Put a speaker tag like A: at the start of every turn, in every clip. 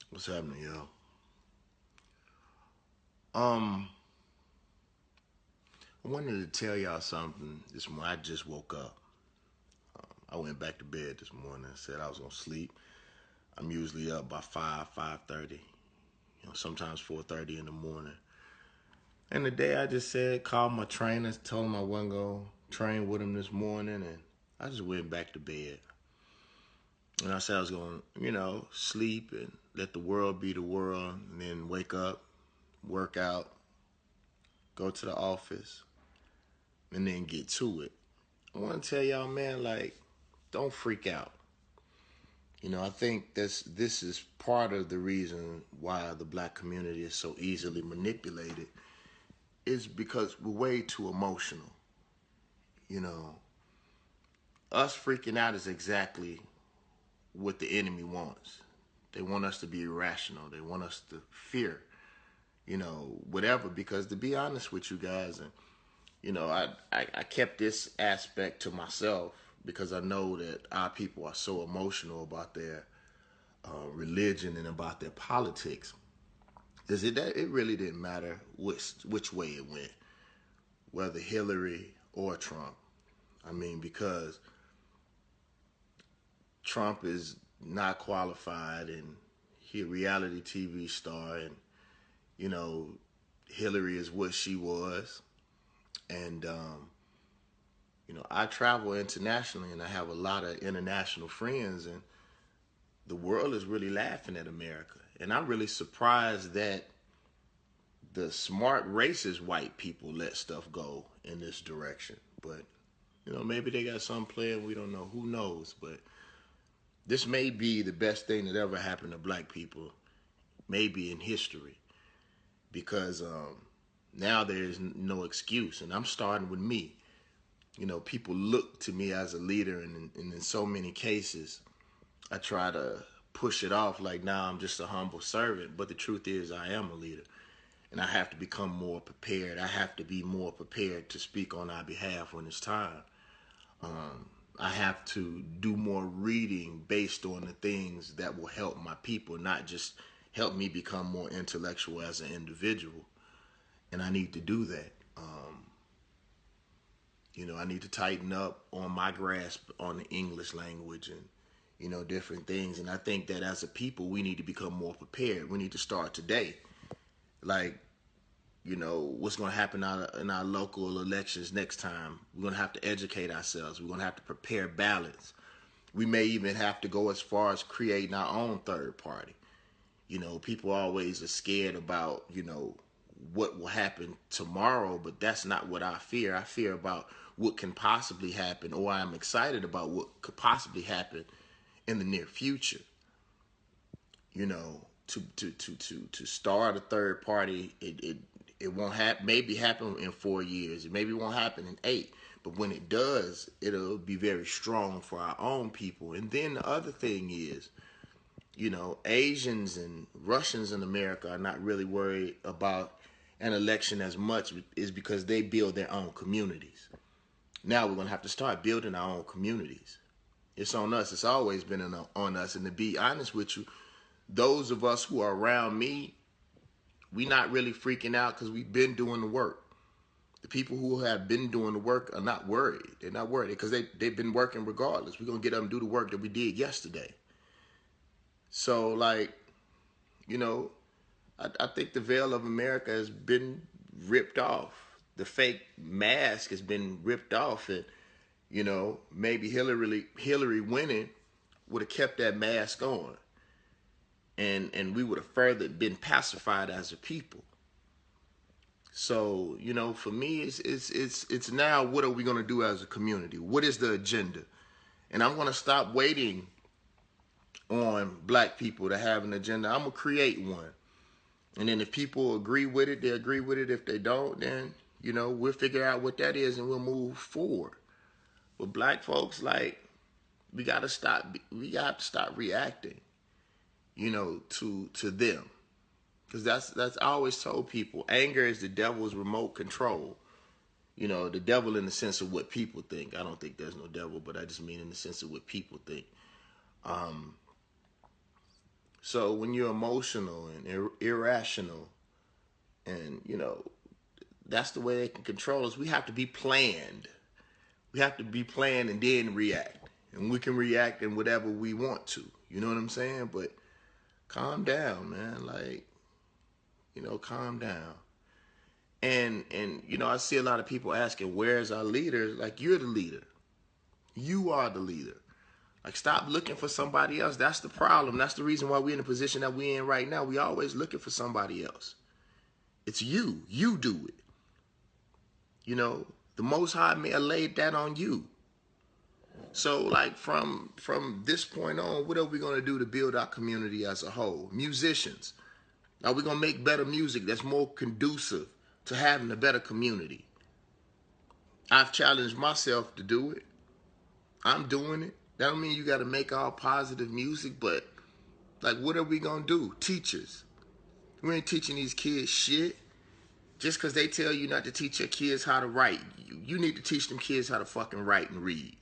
A: What's happening, yo? Um, I wanted to tell y'all something this morning. I just woke up. I went back to bed this morning. Said I was gonna sleep. I'm usually up by 5:30. Sometimes 4:30 in the morning. And the day I just said, called my trainer, told him I wasn't gonna train with him this morning, and I just went back to bed. And I said I was gonna, sleep and let the world be the world, and then wake up, work out, go to the office, and then get to it. I want to tell y'all, man, like, don't freak out. I think this is part of the reason why the black community is so easily manipulated is because we're way too emotional. You know, us freaking out is exactly what the enemy wants. They want us to be irrational. They want us to fear, whatever. Because to be honest with you guys, and I kept this aspect to myself because I know that our people are so emotional about their religion and about their politics. Is it that it really didn't matter which way it went, whether Hillary or Trump. I mean, because Trump is not qualified and he a reality TV star, and you know Hillary is what she was, and I travel internationally and I have a lot of international friends, and the world is really laughing at America. And I'm really surprised that the smart, racist white people let stuff go in this direction. But, maybe they got some plan. We don't know. Who knows? But this may be the best thing that ever happened to black people, maybe in history, because now there's no excuse. And I'm starting with me. People look to me as a leader, and in so many cases, I try to push it off like, nah, I'm just a humble servant. But the truth is, I am a leader. And I have to become more prepared. I have to be more prepared to speak on our behalf when it's time. I have to do more reading based on the things that will help my people, not just help me become more intellectual as an individual. And I need to do that. I need to tighten up on my grasp on the English language and, different things. And I think that as a people, we need to become more prepared. We need to start today. Like, what's going to happen in our local elections next time. We're going to have to educate ourselves. We're going to have to prepare ballots. We may even have to go as far as creating our own third party. People always are scared about, what will happen tomorrow, but that's not what I fear. I fear about what can possibly happen, or I'm excited about what could possibly happen in the near future. To start a third party, it won't maybe happen in 4 years. It maybe won't happen in 8. But when it does, it'll be very strong for our own people. And then the other thing is, Asians and Russians in America are not really worried about an election as much, is because they build their own communities. Now we're going to have to start building our own communities. It's on us. It's always been on us. And to be honest with you, those of us who are around me, we not really freaking out because we've been doing the work. The people who have been doing the work are not worried. They're not worried because they've been working regardless. We're going to get up and do the work that we did yesterday. So, like, you know, I think the veil of America has been ripped off. The fake mask has been ripped off. And, maybe Hillary winning would have kept that mask on. And we would have further been pacified as a people. So, for me, it's now, what are we going to do as a community? What is the agenda? And I'm going to stop waiting on black people to have an agenda. I'm going to create one. And then if people agree with it, they agree with it. If they don't, then, we'll figure out what that is and we'll move forward. But black folks, like, we got to stop reacting, to them. Because that's I always told people, anger is the devil's remote control. The devil in the sense of what people think. I don't think there's no devil, but I just mean in the sense of what people think. So when you're emotional and irrational, and that's the way they can control us. We have to be planned. We have to be planned and then react. And we can react in whatever we want to. You know what I'm saying? But calm down, man. Like, calm down. And I see a lot of people asking, where's our leader? Like, you're the leader. You are the leader. Like, stop looking for somebody else. That's the problem. That's the reason why we're in the position that we're in right now. We always looking for somebody else. It's you. You do it. The Most High may have laid that on you. So, like, from this point on, what are we going to do to build our community as a whole? Musicians. Are we going to make better music that's more conducive to having a better community? I've challenged myself to do it. I'm doing it. That don't mean you got to make all positive music, but, like, what are we going to do? Teachers. We ain't teaching these kids shit. Just because they tell you not to teach your kids how to write, you need to teach them kids how to fucking write and read.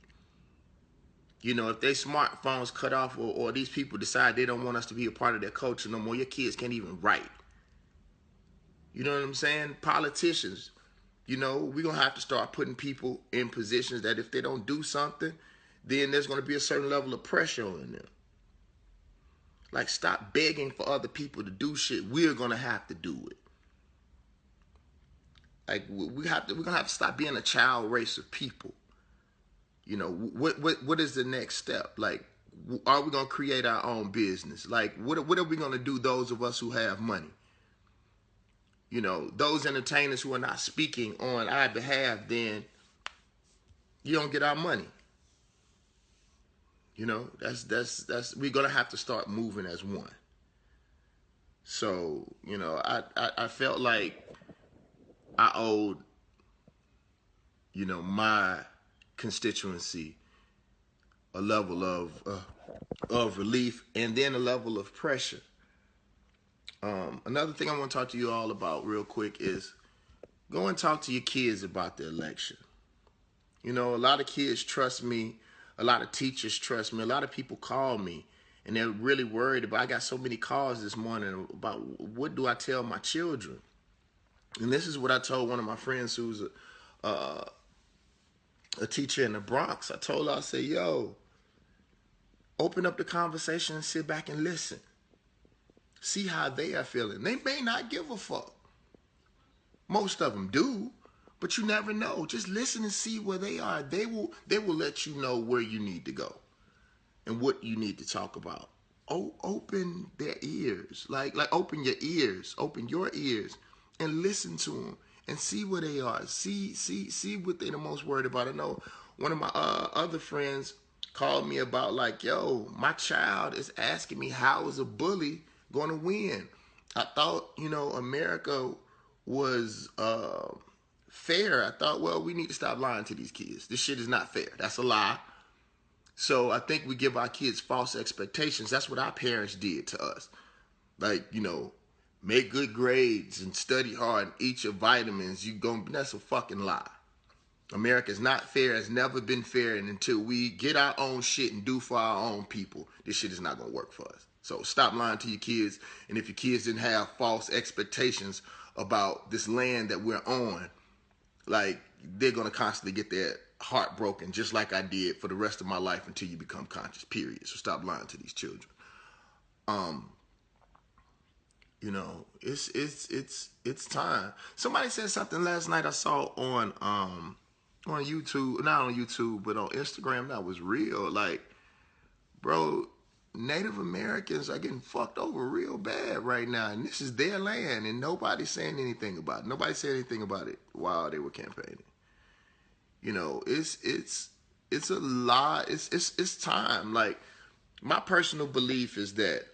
A: If their smartphones cut off or these people decide they don't want us to be a part of their culture no more, your kids can't even write. You know what I'm saying? Politicians, we're going to have to start putting people in positions that if they don't do something, then there's going to be a certain level of pressure on them. Like, stop begging for other people to do shit. We're going to have to do it. Like, we're gonna have to stop being a child race of people. What is the next step? Like, are we gonna create our own business? Like, what are we gonna do? Those of us who have money, those entertainers who are not speaking on our behalf, then you don't get our money. That's we're gonna have to start moving as one. So, I felt like I owed, my constituency a level of relief and then a level of pressure. Another thing I want to talk to you all about real quick is go and talk to your kids about the election. A lot of kids trust me. A lot of teachers trust me. A lot of people call me and they're really worried about, I got so many calls this morning about what do I tell my children? And this is what I told one of my friends who's a teacher in the Bronx. I told her, I said, yo, open up the conversation and sit back and listen. See how they are feeling. They may not give a fuck. Most of them do, but you never know. Just listen and see where they are. They will let you know where you need to go and what you need to talk about. Open their ears. Like open your ears. Open your ears. And listen to them and see where they are. See what they're the most worried about. I know one of my other friends called me about like, yo, my child is asking me how is a bully going to win. I thought, America was fair. I thought, well, we need to stop lying to these kids. This shit is not fair. That's a lie. So I think we give our kids false expectations. That's what our parents did to us. Like, make good grades and study hard and eat your vitamins. That's a fucking lie. America's not fair. It's never been fair. And until we get our own shit and do for our own people, this shit is not going to work for us. So stop lying to your kids. And if your kids didn't have false expectations about this land that we're on, like, they're going to constantly get their heart broken, just like I did for the rest of my life until you become conscious, period. So stop lying to these children. It's time. Somebody said something last night I saw on YouTube, not on YouTube, but on Instagram that was real. Like, bro, Native Americans are getting fucked over real bad right now, and this is their land, and nobody's saying anything about it. Nobody said anything about it while they were campaigning. It's a lot. It's time. Like, my personal belief is that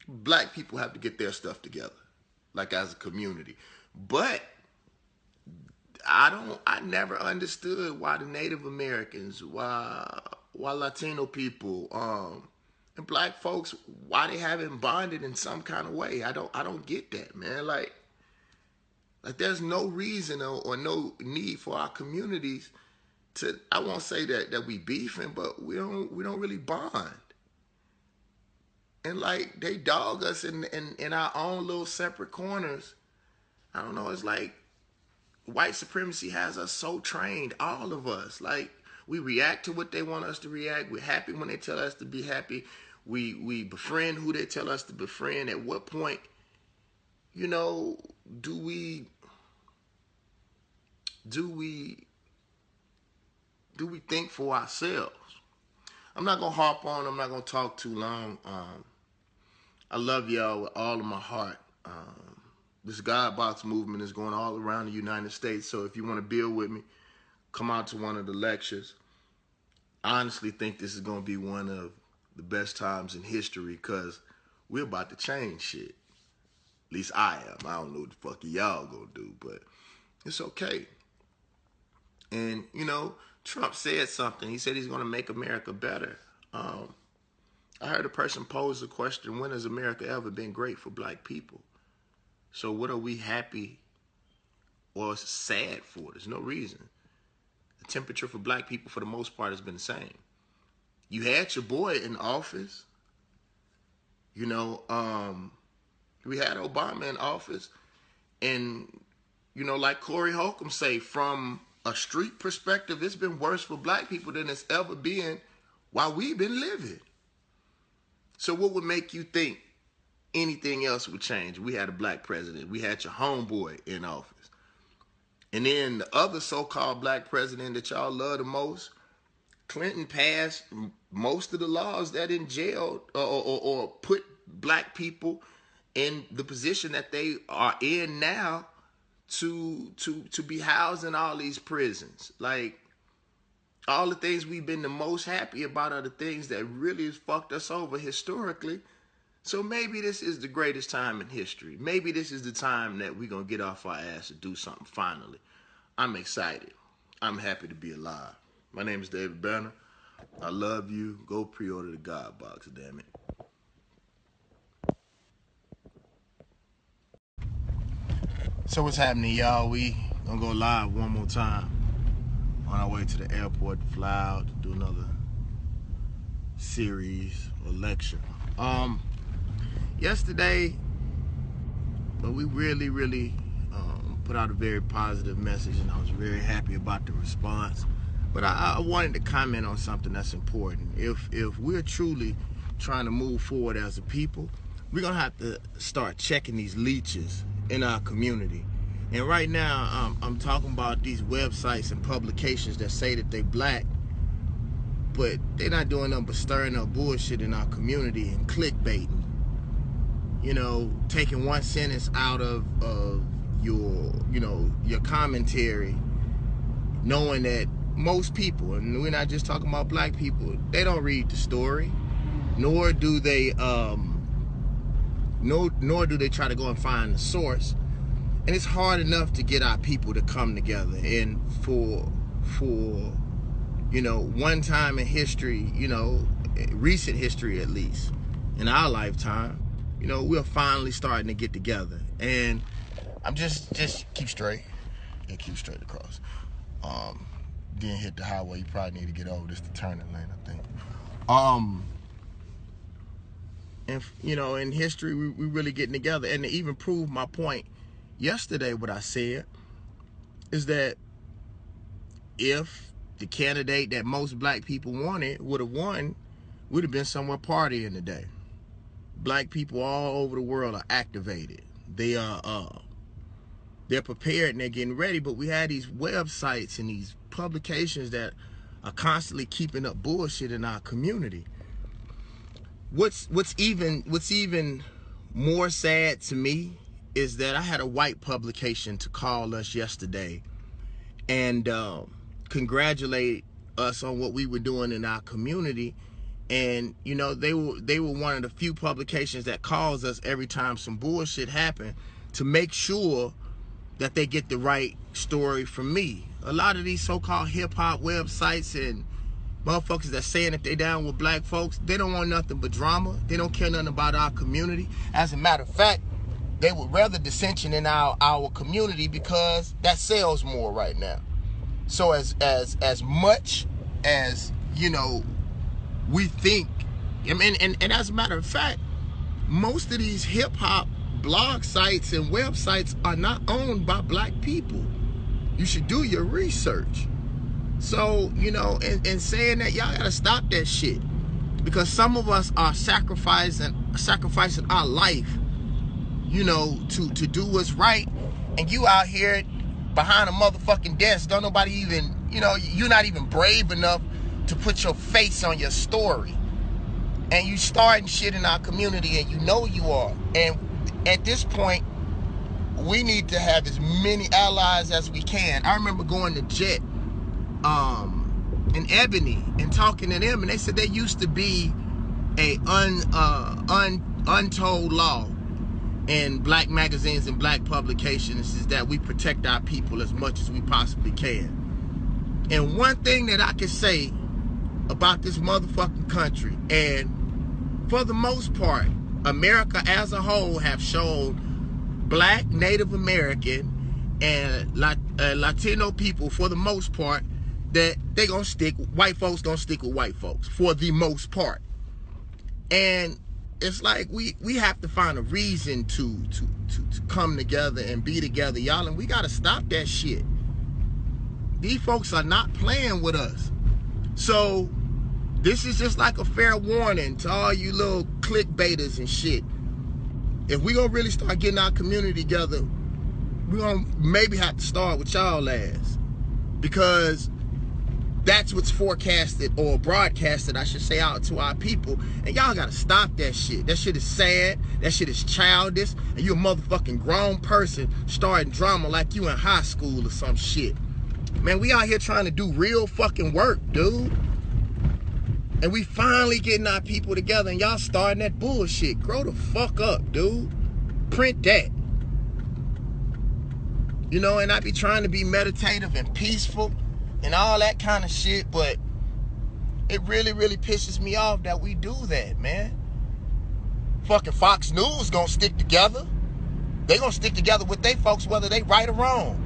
A: Black people have to get their stuff together, like as a community. But I never understood why the Native Americans, why Latino people, and Black folks, why they haven't bonded in some kind of way. I don't get that, man. Like there's no reason or no need for our communities to, I won't say that we beefing, but we don't really bond. And like they dog us in our own little separate corners. I don't know, it's like white supremacy has us so trained, all of us. Like we react to what they want us to react. We're happy when they tell us to be happy. We befriend who they tell us to befriend. At what point, you know, do we think for ourselves? I'm not gonna harp on. I'm not gonna talk too long. I love y'all with all of my heart. This God Box movement is going all around the United States. So if you want to build with me, come out to one of the lectures. I honestly think this is going to be one of the best times in history because we're about to change shit. At least I am. I don't know what the fuck y'all going to do, but it's okay. And, you know, Trump said something. He said he's going to make America better. I heard a person pose the question, when has America ever been great for black people? So what are we happy or sad for? There's no reason. The temperature for black people, for the most part, has been the same. You had your boy in office. You know, we had Obama in office. And, you know, like Corey Holcomb say, from a street perspective, it's been worse for black people than it's ever been while we've been living. So what would make you think anything else would change? We had a black president. We had your homeboy in office. And then the other so-called black president that y'all love the most, Clinton passed most of the laws that in jail or put black people in the position that they are in now to be housed in all these prisons. Like, all the things we've been the most happy about are the things that really has fucked us over historically. So maybe this is the greatest time in history. Maybe this is the time that we're going to get off our ass and do something finally. I'm excited. I'm happy to be alive. My name is David Banner. I love you. Go pre-order the God Box, damn it. So what's happening, y'all? We gonna go live one more time on our way to the airport to fly out to do another series or lecture. Yesterday, but we really put out a very positive message, and I was very happy about the response. But I wanted to comment on something that's important. If we're truly trying to move forward as a people, we're gonna have to start checking these leeches in our community. And right now, I'm talking about these websites and publications that say that they black, but they're not doing nothing but stirring up bullshit in our community and clickbaiting. You know, taking one sentence out of your commentary, knowing that most people, and we're not just talking about black people, they don't read the story, nor do they nor do they try to go and find the source. And it's hard enough to get our people to come together. And for you know, one time in history, you know, recent history at least, in our lifetime, you know, we're finally starting to get together. And I'm just keep straight. Yeah, keep straight across. Then hit the highway. You probably need to get over this, the turning lane, I think. And you know, in history, we really getting together. And to even prove my point yesterday, what I said is that if the candidate that most black people wanted would have won, we'd have been somewhere partying today. Black people all over the world are activated. They are they're prepared and they're getting ready. But we had these websites and these publications that are constantly keeping up bullshit in our community. What's even more sad to me is that I had a white publication to call us yesterday and congratulate us on what we were doing in our community. And you know, they were one of the few publications that calls us every time some bullshit happened to make sure that they get the right story from me. A lot of these so-called hip-hop websites and motherfuckers that saying that they down with black folks, they don't want nothing but drama. They don't care nothing about our community. As a matter of fact, they would rather dissension in our community because that sells more right now. So as much as, you know, we think, I mean, and as a matter of fact, most of these hip-hop blog sites and websites are not owned by black people. You should do your research. So, you know, and saying that, y'all gotta stop that shit. Because some of us are sacrificing our life, you know, to do what's right. And you out here behind a motherfucking desk, don't nobody even, you know, you're not even brave enough to put your face on your story. And you starting shit in our community, and you know you are. And at this point, we need to have as many allies as we can. I remember going to Jet in Ebony and talking to them, and they said there used to be a untold law in black magazines and black publications, is that we protect our people as much as we possibly can. And one thing that I can say about this motherfucking country, and for the most part, America as a whole have shown black, Native American, and Latino people, for the most part, that they gonna stick, white folks gonna stick with white folks, for the most part. And it's like we have to find a reason to come together and be together, y'all, and we gotta stop that shit. These folks are not playing with us. So this is just like a fair warning to all you little clickbaiters and shit. If we gonna really start getting our community together, we gonna maybe have to start with y'all ass, because that's what's forecasted, or broadcasted, I should say, out to our people. And y'all gotta stop that shit. That shit is sad. That shit is childish. And you a motherfucking grown person starting drama like you in high school or some shit. Man, we out here trying to do real fucking work, dude. And we finally getting our people together, and y'all starting that bullshit. Grow the fuck up, dude. Print that. You know, and I be trying to be meditative and peaceful and all that kind of shit, but it really, really pisses me off that we do that, man. Fucking Fox News gonna stick together. They gonna stick together with they folks, whether they right or wrong.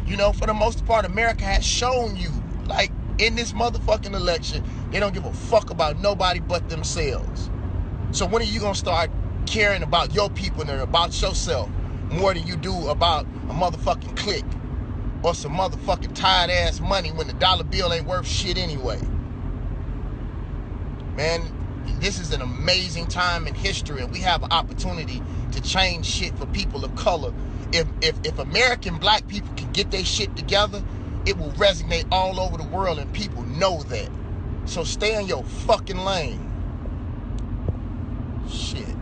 A: You know, for the most part, America has shown you, like, in this motherfucking election, they don't give a fuck about nobody but themselves. So when are you gonna start caring about your people and about yourself more than you do about a motherfucking clique or some motherfucking tired ass money when the dollar bill ain't worth shit anyway? Man, this is an amazing time in history, and we have an opportunity to change shit for people of color. If American black people can get their shit together, it will resonate all over the world, and people know that. So stay in your fucking lane. Shit.